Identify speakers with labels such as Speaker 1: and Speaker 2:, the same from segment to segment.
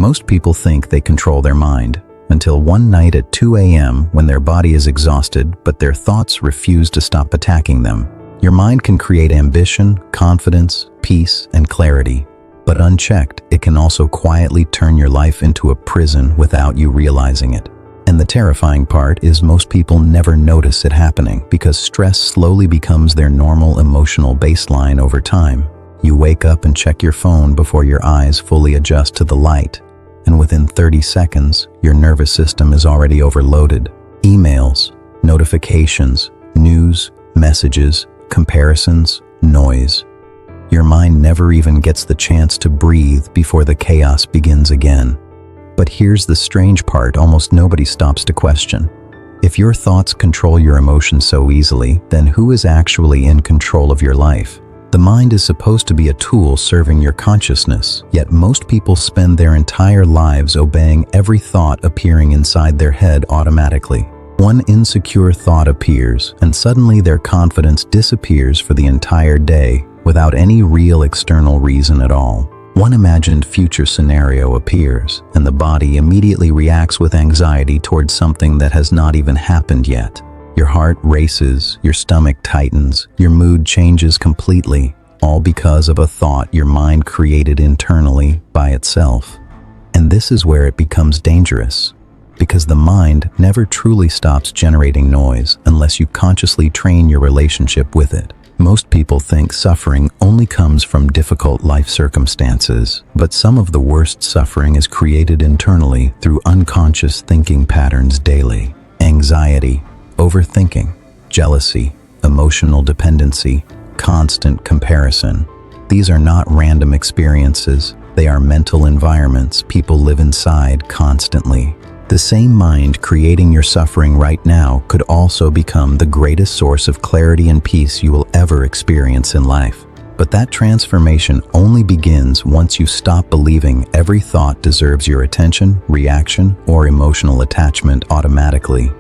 Speaker 1: Most people think they control their mind, until one night at 2 a.m. when their body is exhausted but their thoughts refuse to stop attacking them. Your mind can create ambition, confidence, peace, and clarity. But unchecked, it can also quietly turn your life into a prison without you realizing it. And the terrifying part is most people never notice it happening because stress slowly becomes their normal emotional baseline over time. You wake up and check your phone before your eyes fully adjust to the light, and within 30 seconds, your nervous system is already overloaded. Emails, notifications, news, messages, comparisons, noise. Your mind never even gets the chance to breathe before the chaos begins again. But here's the strange part almost nobody stops to question. If your thoughts control your emotions so easily, then who is actually in control of your life? The mind is supposed to be a tool serving your consciousness, yet most people spend their entire lives obeying every thought appearing inside their head automatically. One insecure thought appears, and suddenly their confidence disappears for the entire day without any real external reason at all. One imagined future scenario appears, and the body immediately reacts with anxiety towards something that has not even happened yet. Your heart races, your stomach tightens, your mood changes completely, all because of a thought your mind created internally by itself. And this is where it becomes dangerous, because the mind never truly stops generating noise unless you consciously train your relationship with it. Most people think suffering only comes from difficult life circumstances, but some of the worst suffering is created internally through unconscious thinking patterns daily. Anxiety, overthinking, jealousy, emotional dependency, constant comparison. These are not random experiences. They are mental environments people live inside constantly. The same mind creating your suffering right now could also become the greatest source of clarity and peace you will ever experience in life. But that transformation only begins once you stop believing every thought deserves your attention, reaction, or emotional attachment automatically.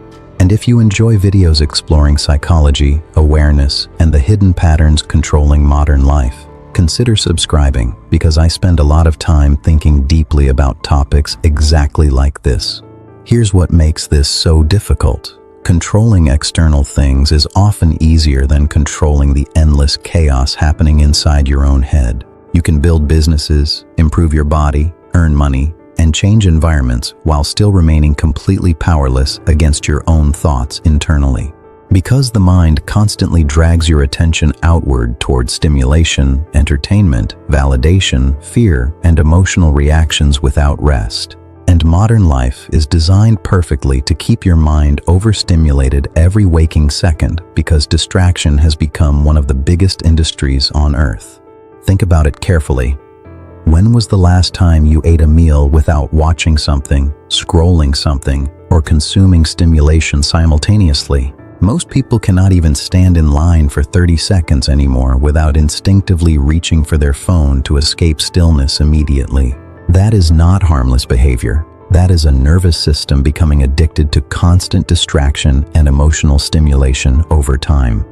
Speaker 1: And if you enjoy videos exploring psychology, awareness, and the hidden patterns controlling modern life, consider subscribing, because I spend a lot of time thinking deeply about topics exactly like this. Here's what makes this so difficult. Controlling external things is often easier than controlling the endless chaos happening inside your own head. You can build businesses, improve your body, earn money, and change environments while still remaining completely powerless against your own thoughts internally. Because the mind constantly drags your attention outward toward stimulation, entertainment, validation, fear, and emotional reactions without rest. And modern life is designed perfectly to keep your mind overstimulated every waking second because distraction has become one of the biggest industries on Earth. Think about it carefully. When was the last time you ate a meal without watching something, scrolling something, or consuming stimulation simultaneously? Most people cannot even stand in line for 30 seconds anymore without instinctively reaching for their phone to escape stillness immediately. That is not harmless behavior. That is a nervous system becoming addicted to constant distraction and emotional stimulation over time.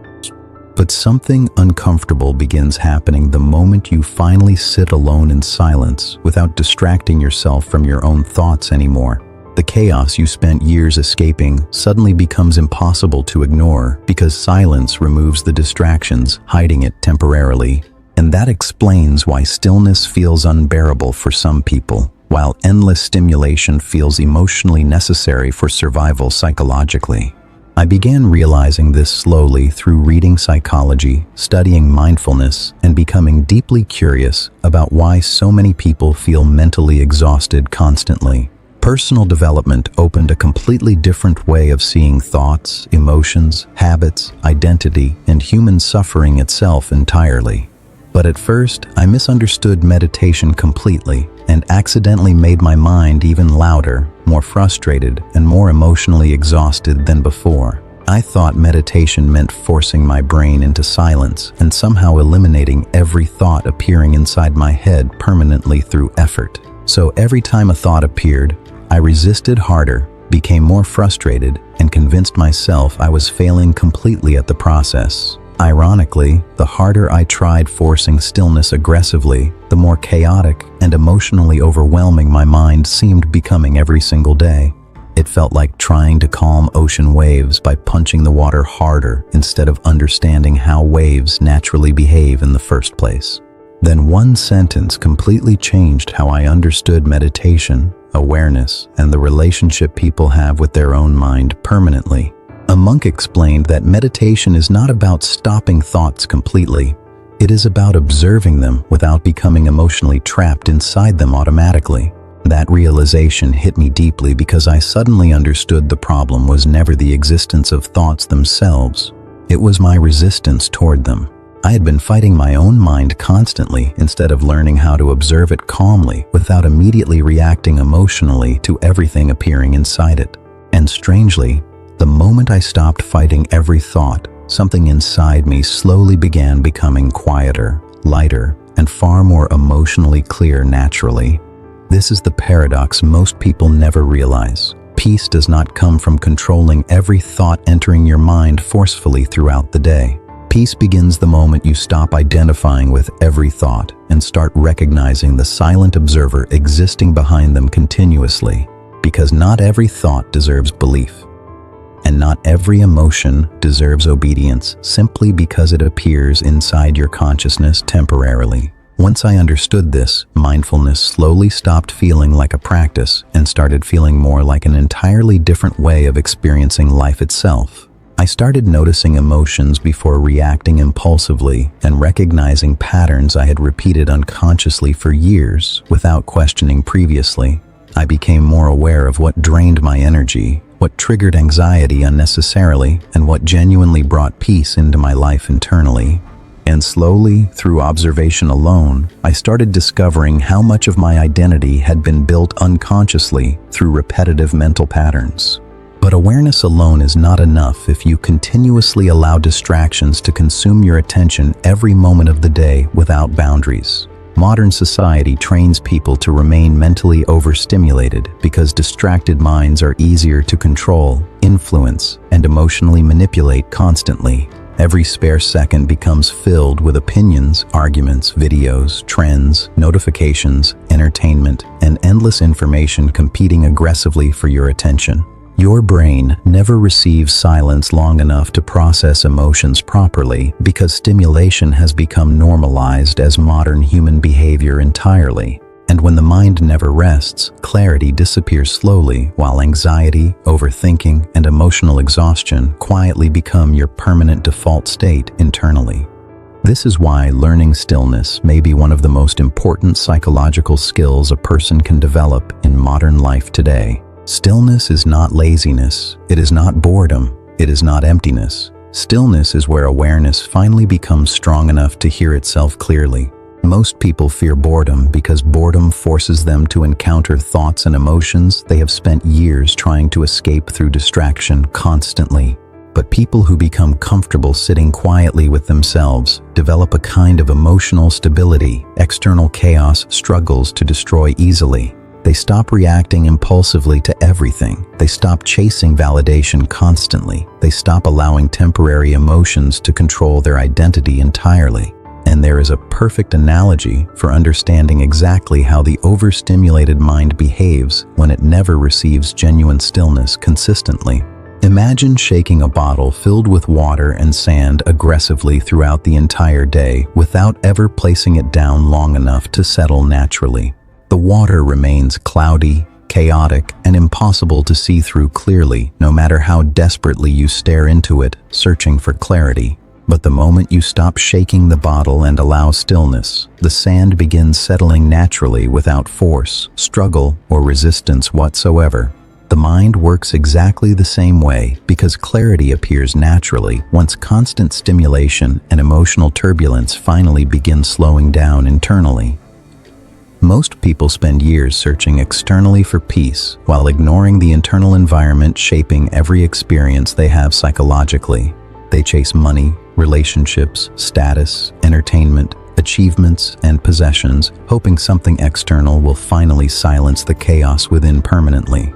Speaker 1: But something uncomfortable begins happening the moment you finally sit alone in silence without distracting yourself from your own thoughts anymore. The chaos you spent years escaping suddenly becomes impossible to ignore because silence removes the distractions, hiding it temporarily. And that explains why stillness feels unbearable for some people, while endless stimulation feels emotionally necessary for survival psychologically. I began realizing this slowly through reading psychology, studying mindfulness, and becoming deeply curious about why so many people feel mentally exhausted constantly. Personal development opened a completely different way of seeing thoughts, emotions, habits, identity, and human suffering itself entirely. But at first, I misunderstood meditation completely and accidentally made my mind even louder, more frustrated, and more emotionally exhausted than before. I thought meditation meant forcing my brain into silence and somehow eliminating every thought appearing inside my head permanently through effort. So every time a thought appeared, I resisted harder, became more frustrated, and convinced myself I was failing completely at the process. Ironically, the harder I tried forcing stillness aggressively, the more chaotic and emotionally overwhelming my mind seemed becoming every single day. It felt like trying to calm ocean waves by punching the water harder instead of understanding how waves naturally behave in the first place. Then one sentence completely changed how I understood meditation, awareness, and the relationship people have with their own mind permanently. A monk explained that meditation is not about stopping thoughts completely. It is about observing them without becoming emotionally trapped inside them automatically. That realization hit me deeply because I suddenly understood the problem was never the existence of thoughts themselves. It was my resistance toward them. I had been fighting my own mind constantly instead of learning how to observe it calmly without immediately reacting emotionally to everything appearing inside it. And strangely, the moment I stopped fighting every thought, something inside me slowly began becoming quieter, lighter, and far more emotionally clear naturally. This is the paradox most people never realize. Peace does not come from controlling every thought entering your mind forcefully throughout the day. Peace begins the moment you stop identifying with every thought and start recognizing the silent observer existing behind them continuously. Because not every thought deserves belief. And not every emotion deserves obedience simply because it appears inside your consciousness temporarily. Once I understood this, mindfulness slowly stopped feeling like a practice and started feeling more like an entirely different way of experiencing life itself. I started noticing emotions before reacting impulsively and recognizing patterns I had repeated unconsciously for years without questioning previously. I became more aware of what drained my energy, what triggered anxiety unnecessarily, and what genuinely brought peace into my life internally. And slowly, through observation alone, I started discovering how much of my identity had been built unconsciously through repetitive mental patterns. But awareness alone is not enough if you continuously allow distractions to consume your attention every moment of the day without boundaries. Modern society trains people to remain mentally overstimulated because distracted minds are easier to control, influence, and emotionally manipulate constantly. Every spare second becomes filled with opinions, arguments, videos, trends, notifications, entertainment, and endless information competing aggressively for your attention. Your brain never receives silence long enough to process emotions properly because stimulation has become normalized as modern human behavior entirely. And when the mind never rests, clarity disappears slowly while anxiety, overthinking, and emotional exhaustion quietly become your permanent default state internally. This is why learning stillness may be one of the most important psychological skills a person can develop in modern life today. Stillness is not laziness, it is not boredom, it is not emptiness. Stillness is where awareness finally becomes strong enough to hear itself clearly. Most people fear boredom because boredom forces them to encounter thoughts and emotions they have spent years trying to escape through distraction constantly. But people who become comfortable sitting quietly with themselves develop a kind of emotional stability external chaos struggles to destroy easily. They stop reacting impulsively to everything. They stop chasing validation constantly. They stop allowing temporary emotions to control their identity entirely. And there is a perfect analogy for understanding exactly how the overstimulated mind behaves when it never receives genuine stillness consistently. Imagine shaking a bottle filled with water and sand aggressively throughout the entire day without ever placing it down long enough to settle naturally. The water remains cloudy, chaotic, and impossible to see through clearly, no matter how desperately you stare into it, searching for clarity. But the moment you stop shaking the bottle and allow stillness, the sand begins settling naturally without force, struggle, or resistance whatsoever. The mind works exactly the same way because clarity appears naturally once constant stimulation and emotional turbulence finally begin slowing down internally. Most people spend years searching externally for peace while ignoring the internal environment shaping every experience they have psychologically. They chase money, relationships, status, entertainment, achievements, and possessions, hoping something external will finally silence the chaos within permanently.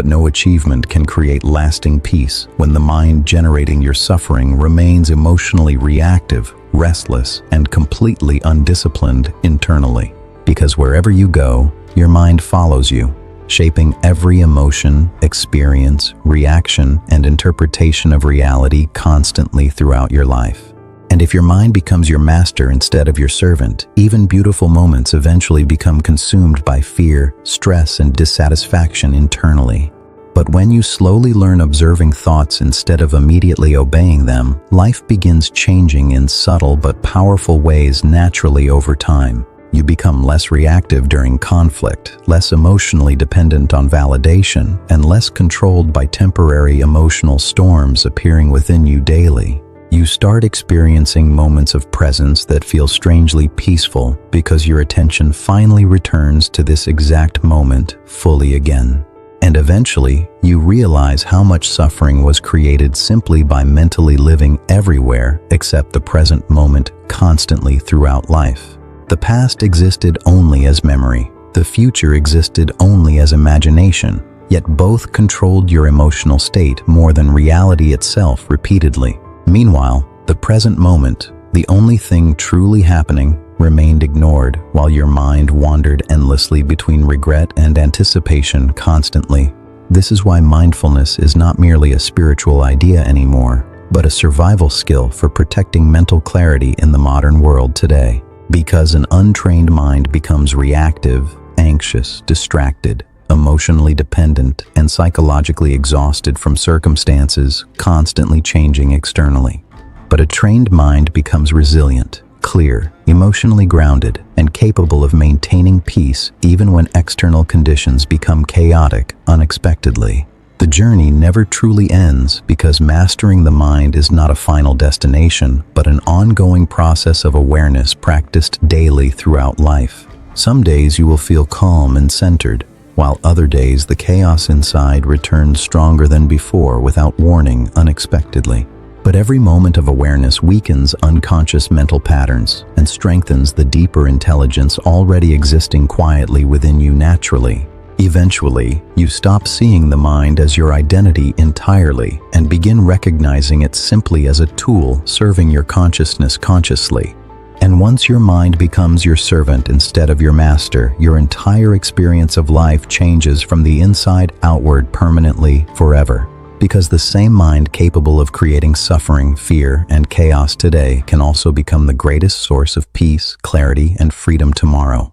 Speaker 1: But no achievement can create lasting peace when the mind generating your suffering remains emotionally reactive, restless, and completely undisciplined internally. Because wherever you go, your mind follows you, shaping every emotion, experience, reaction, and interpretation of reality constantly throughout your life. And if your mind becomes your master instead of your servant, even beautiful moments eventually become consumed by fear, stress, and dissatisfaction internally. But when you slowly learn observing thoughts instead of immediately obeying them, life begins changing in subtle but powerful ways naturally over time. You become less reactive during conflict, less emotionally dependent on validation, and less controlled by temporary emotional storms appearing within you daily. You start experiencing moments of presence that feel strangely peaceful because your attention finally returns to this exact moment fully again. And eventually, you realize how much suffering was created simply by mentally living everywhere except the present moment constantly throughout life. The past existed only as memory. The future existed only as imagination, yet both controlled your emotional state more than reality itself repeatedly. Meanwhile, the present moment, the only thing truly happening, remained ignored while your mind wandered endlessly between regret and anticipation constantly. This is why mindfulness is not merely a spiritual idea anymore, but a survival skill for protecting mental clarity in the modern world today. Because an untrained mind becomes reactive, anxious, distracted, emotionally dependent, and psychologically exhausted from circumstances constantly changing externally. But a trained mind becomes resilient, clear, emotionally grounded, and capable of maintaining peace even when external conditions become chaotic unexpectedly. The journey never truly ends because mastering the mind is not a final destination, but an ongoing process of awareness practiced daily throughout life. Some days you will feel calm and centered, while other days the chaos inside returns stronger than before without warning unexpectedly. But every moment of awareness weakens unconscious mental patterns and strengthens the deeper intelligence already existing quietly within you naturally. Eventually, you stop seeing the mind as your identity entirely and begin recognizing it simply as a tool serving your consciousness consciously. And once your mind becomes your servant instead of your master, your entire experience of life changes from the inside outward permanently forever. Because the same mind capable of creating suffering, fear, and chaos today can also become the greatest source of peace, clarity, and freedom tomorrow.